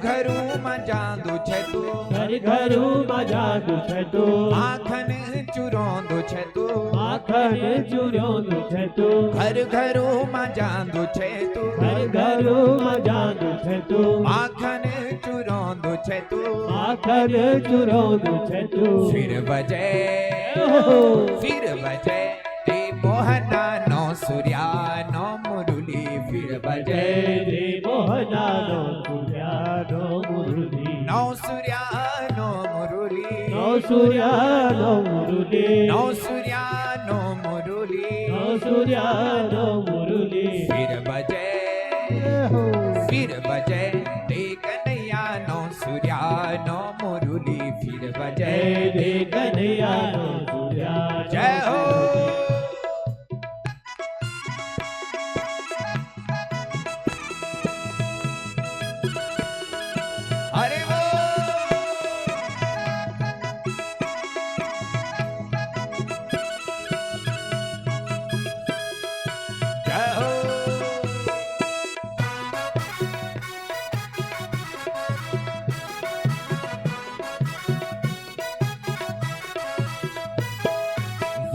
घरू માં જાંદુ છે તું, ઘર ઘરુમાં જાદુ છે તું, માખણ ચુરોંદુ છે તું, માખણ ચૂર્યોનું છે તું, ઘર ઘरू માં જાંદુ છે તું, ઘર ઘરુમાં જાદુ છે તું, માખણ ચુરોંદુ છે તું, માખણ ચૂર્યોનું છે તું. ફિર બજે ઓહો! ફિર બજે તે મોહના નો સૂર્યા નો મુરલી, ફિર બજે જય રે મોહનાનો સૂર્યાનો મુરલી, નો સૂર્યા નો મુરલી, નો સૂર્યાનો મુરલી, નો સૂર્યા નો મુરલી, નો સૂર્યાનો મુરલી. ફિર બજે ઓહો! ફિર બજે તે કનૈયા નો સૂર્યા નો મુરલી, ફિર બજે જય રે કનૈયાનો સૂર્યાનો જય હો. હરે બોલ. જય હો.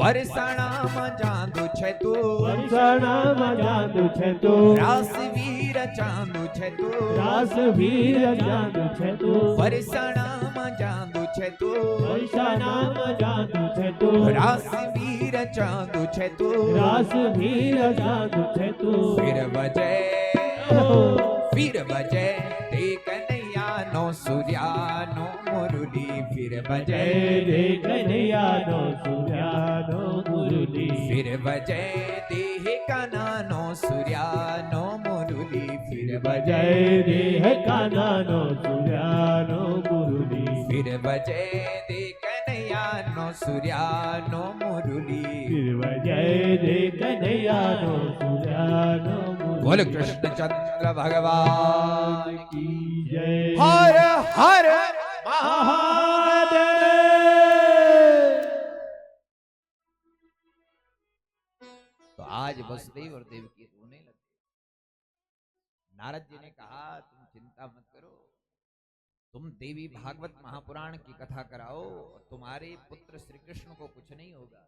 વરસાણામાં ચાંદુ છે તું, વરસાણામાં જાદુ છે તું, રાસવીર ચાંદુ છે તું, રાસવીર જાદુ છે તું, વરસાણામાં ચાંદુ છે તું, વરસાણામાં જાદુ છે તું, રાસવીર ચાંદુ છે તું, રાસવીર જાદુ છે તું. ફિર બજે ઓહો! ફિર બજે તે કનૈયાનો સૂર્યાનો મુરલી, ફિર બજે જય રે કનૈયાનો સૂર્યાનો મુરલી, ફિર બજે દેહ કાનાનો સૂર્યાનો મુરલી, ફિર બજે જય રે કાનાનો સૂર્યાનો મુરલી, ફિર બજે દે કનૈયાનો સૂર્યાનો મુરલી. જય રે કનૈયાનો સૂર્યાનો મુરલી. બોલ કૃષ્ણચંદ્ર ભગવાન કી જય. હર હર મહાદેવ. तो आज वसुदेव और देवकी रोने लगे। नारद जी ने कहा तुम चिंता मत करो, तुम देवी भागवत महापुराण की कथा कराओ और तुम्हारे पुत्र श्री कृष्ण को कुछ नहीं होगा।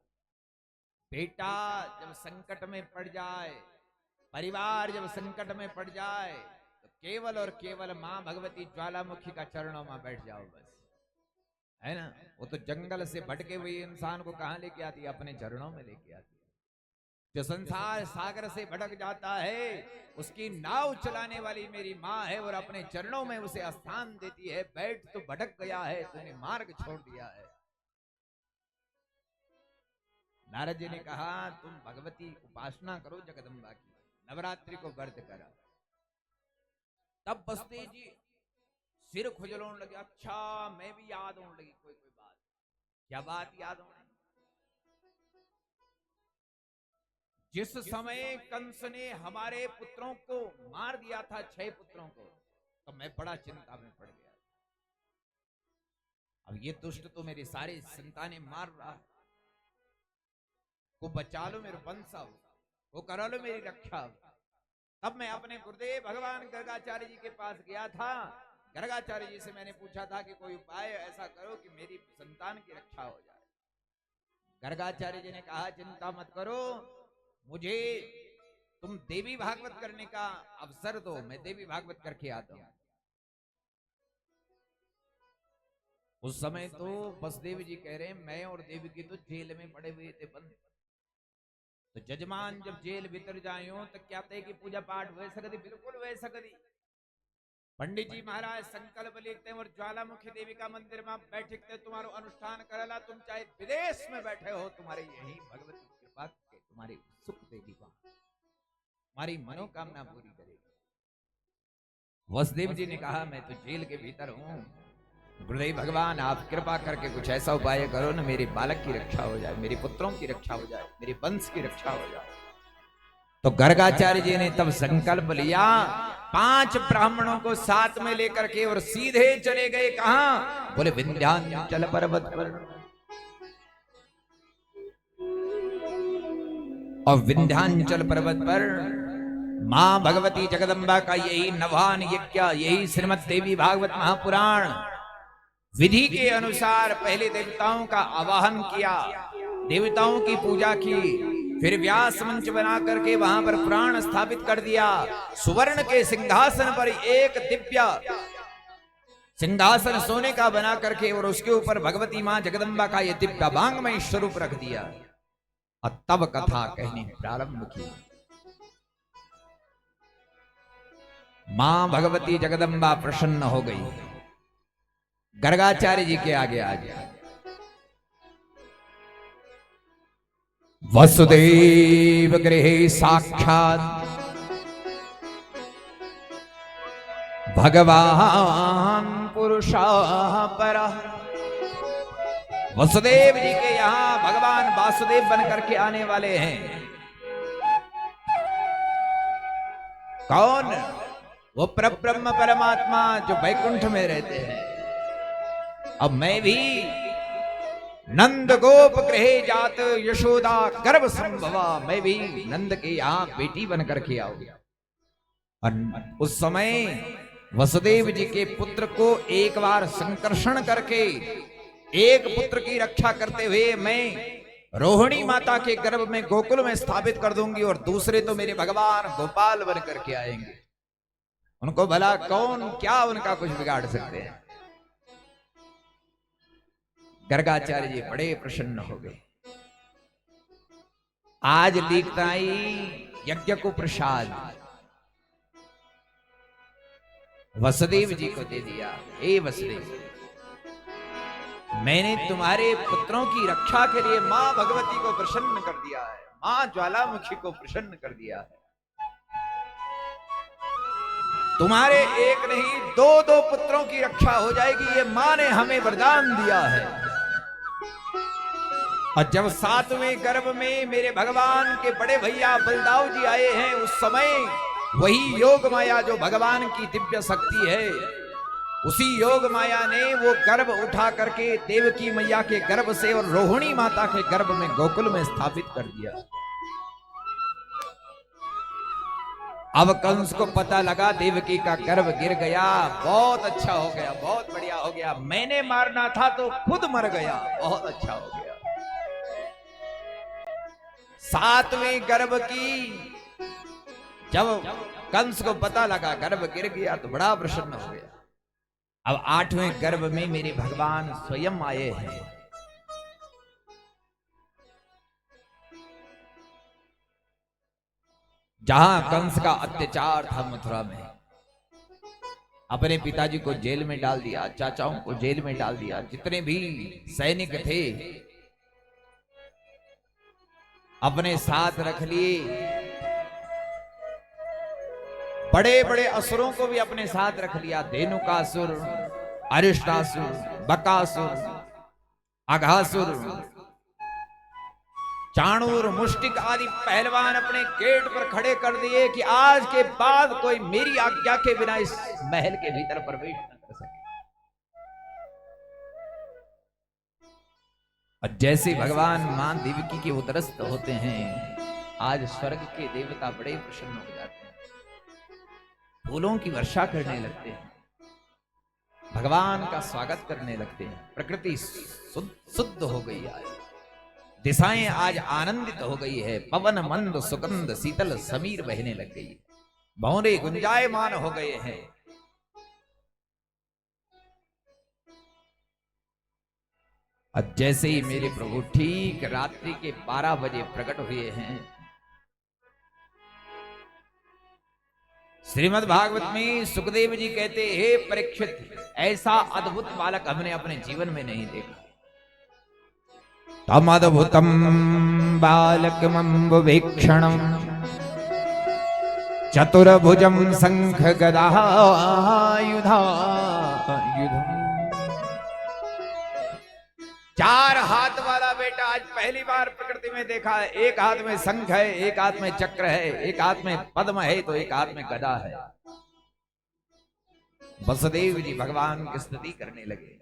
बेटा जब संकट में पड़ जाए, परिवार जब संकट में पड़ जाए, तो केवल और केवल मां भगवती ज्वालामुखी का चरणों में बैठ जाओ बस, है ना। वो तो जंगल से भटके हुए इंसान को कहां लेके आती है, अपने चरणों में लेके आती है। जो संसार सागर से भटक जाता है, उसकी नाव चलाने वाली मेरी माँ है और अपने चरणों में उसे स्थान देती है। बैठ तो भटक गया है, तूने मार्ग छोड़ दिया है। नारद जी ने कहा तुम भगवती उपासना करो जगदम्बा की, नवरात्रि को व्रत करा। तब बसते जी सिर खुजलों लगे, अच्छा मैं भी याद होने लगी कोई कोई बात। क्या बात याद होने? जिस समय कंस ने हमारे पुत्रों को मार दिया था, 6 पुत्रों को, तो मैं बड़ा चिंता में पड़ गया। अब ये दुष्ट तो मेरे सारे संतानें मार रहा है, को बचा लो मेरे वंश, वो करा लो मेरी रक्षा। तब मैं अपने गुरुदेव भगवान गर्गाचार्य जी के पास गया था। गर्गाचार्य जी से मैंने पूछा था कि कोई उपाय ऐसा करो कि मेरी संतान की रक्षा हो जाए। गर्गाचार्य जी ने कहा चिंता मत करो, मुझे तुम देवी भागवत करने का अवसर दो, मैं देवी भागवत करके आता हूं। उस समय तो बसदेव जी कह रहे हैं मैं और देवकी तो जेल में पड़े हुए थे बंद। तो जजमान जब जेल भीतर जायो तो क्या थे कि पूजा पाठ हुए सकती, बिल्कुल हुए सकती। पंडित जी महाराज संकल्प लिखते हैं और ज्वालामुखी देवी का मंदिर में बैठते तुम्हारो अनुष्ठान करला। तुम चाहे विदेश में बैठे हो, तुम्हारे यही भगवती कृपा के तुम्हारी सुख देगी, तुम्हारी मनोकामना पूरी करेगी। वसुदेव जी ने कहा मैं तो जेल के भीतर हूं, गुरुदेव भगवान आप कृपा करके कुछ ऐसा उपाय करो ना, मेरे बालक की रक्षा हो जाए, मेरे पुत्रों की रक्षा हो जाए, मेरे वंश की रक्षा हो जाए। तो गर्गाचार्य जी ने तब संकल्प लिया, 5 ब्राह्मणों को साथ में लेकर के और सीधे चले गए कहां? बोले विंध्याचल पर्वत पर। और विंध्याचल पर्वत पर मां भगवती जगदम्बा का यही नवान यज्ञ, यही श्रीमद् देवी भागवत महापुराण विधि के अनुसार पहले देवताओं का आवाहन किया, देवताओं की पूजा की, फिर व्यास मंच बना करके वहां पर पुराण स्थापित कर दिया। सुवर्ण के सिंहासन पर एक दिव्य सिंहासन सोने का बना करके और उसके ऊपर भगवती मां जगदम्बा का यह दिव्य भांगमय स्वरूप रख दिया और तब कथा कहनी प्रारंभ की। मां भगवती जगदम्बा प्रसन्न हो गई। गर्गाचार्य जी के आगे आ गया। वसुदेव गृहे साक्षात भगवान पुरुषा परः। वसुदेव जी के यहां भगवान वासुदेव बन करके आने वाले हैं। कौन? वो परब्रह्म परमात्मा जो वैकुंठ में रहते हैं। अब मैं भी नंद गोप गृहे जात यशोदा गर्भ संभवा, मैं भी नंद के यहां बेटी बन करके आऊंगा। और उस समय वसुदेव जी के पुत्र को एक बार संकर्षण करके एक पुत्र की रक्षा करते हुए मैं रोहिणी माता के गर्भ में गोकुल में स्थापित कर दूंगी और दूसरे तो मेरे भगवान गोपाल बन करके आएंगे। उनको भला कौन क्या उनका कुछ बिगाड़ सकते हैं। गर्गाचार्य जी बड़े प्रसन्न हो गए। आज लिखताई यज्ञ को प्रसाद वसुदेव जी को दे दिया। हे वसुदेव, मैंने तुम्हारे पुत्रों की रक्षा के लिए मां भगवती को प्रसन्न कर दिया है, मां ज्वालामुखी को प्रसन्न कर दिया है। तुम्हारे एक नहीं दो दो पुत्रों की रक्षा हो जाएगी, ये मां ने हमें वरदान दिया है। और जब 7वें गर्भ में मेरे भगवान के बड़े भैया बलदाऊ जी आए हैं, उस समय वही योग माया जो भगवान की दिव्य शक्ति है, उसी योग माया ने वो गर्भ उठा करके देवकी मैया के गर्भ से और रोहिणी माता के गर्भ में गोकुल में स्थापित कर दिया। अब कंस को पता लगा देवकी का गर्भ गिर गया। बहुत अच्छा हो गया, बहुत बढ़िया हो गया। मैंने मारना था तो खुद मर गया, बहुत अच्छा हो गया। 7वें गर्भ की जब कंस को पता लगा गर्भ गिर गया तो बड़ा प्रसन्न हो गया। अब 8वें गर्भ में मेरे भगवान स्वयं आए हैं। जहां कंस का अत्याचार था मथुरा में, अपने पिताजी को जेल में डाल दिया, चाचाओं को जेल में डाल दिया, जितने भी सैनिक थे अपने साथ रख लिए, बड़े बड़े असुरों को भी अपने साथ रख लिया। धेनुकासुर, अरिष्टासुर, बकासुर, अघासुर, चाणूर, मुष्टिक आदि पहलवान अपने गेट पर खड़े कर दिए कि आज के बाद कोई मेरी आज्ञा के बिना इस महल के भीतर प्रवेश न कर सके। और जैसे भगवान मां देवकी के उदरस्त होते हैं, आज स्वर्ग के देवता बड़े प्रसन्न हो जाते हैं, फूलों की वर्षा करने लगते हैं, भगवान का स्वागत करने लगते हैं। प्रकृति शुद्ध हो गई है, दिशाएं आज आनंदित हो गई है, पवन मंद सुगंध शीतल समीर बहने लग गई, भौरे गुंजायमान हो गए हैं। अब जैसे ही मेरे प्रभु ठीक रात्रि के 12 बजे प्रकट हुए हैं, श्रीमद् भागवत में सुखदेव जी कहते, हे परीक्षित, ऐसा अद्भुत बालक हमने अपने जीवन में नहीं देखा। तम अद्भुतम बालकमंबुवीक्षणं चतुर्भुजं शंख गदायुधायुधम्। 4 हाथ वाला बेटा आज पहली बार प्रकृति में देखा है। एक हाथ में शंख है, एक हाथ में चक्र है, एक हाथ में पद्म है, तो एक हाथ में गदा है। वसुदेव जी भगवान की स्तुति करने लगे,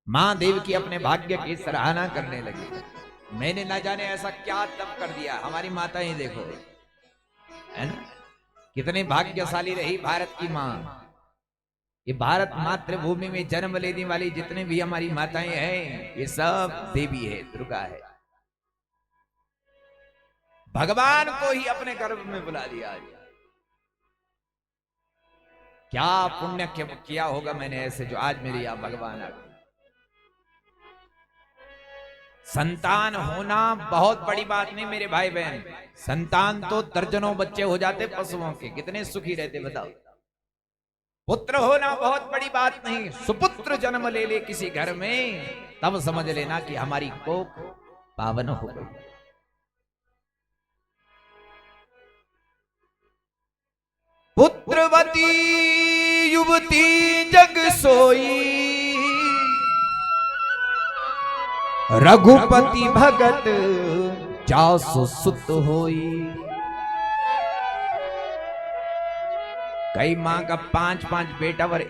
मां देव की अपने भाग्य की सराहना करने लगे। मैंने ना जाने ऐसा क्या तप कर दिया, हमारी माता ही देखो, है ना, कितने भाग्यशाली रही भारत की मां। ये भारत मातृभूमि में जन्म लेने वाली जितने भी हमारी माताएं हैं, ये सब देवी है, दुर्गा है। भगवान को ही अपने गर्भ में बुला लिया। क्या पुण्य किया होगा मैंने ऐसे, जो आज मेरे यहां भगवान आ गए। संतान होना बहुत बड़ी बात नहीं मेरे भाई बहन। संतान तो दर्जनों बच्चे हो जाते पशुओं के, कितने सुखी रहते बताओ। पुत्र होना बहुत बड़ी बात नहीं। सुपुत्र जन्म ले ले किसी घर में, तब समझ लेना कि हमारी कोख पावन हो गई। पुत्रवती युवती जग सोई, रघुपति भगत जासु सुत होई। कई मां का 5-5 बेटा और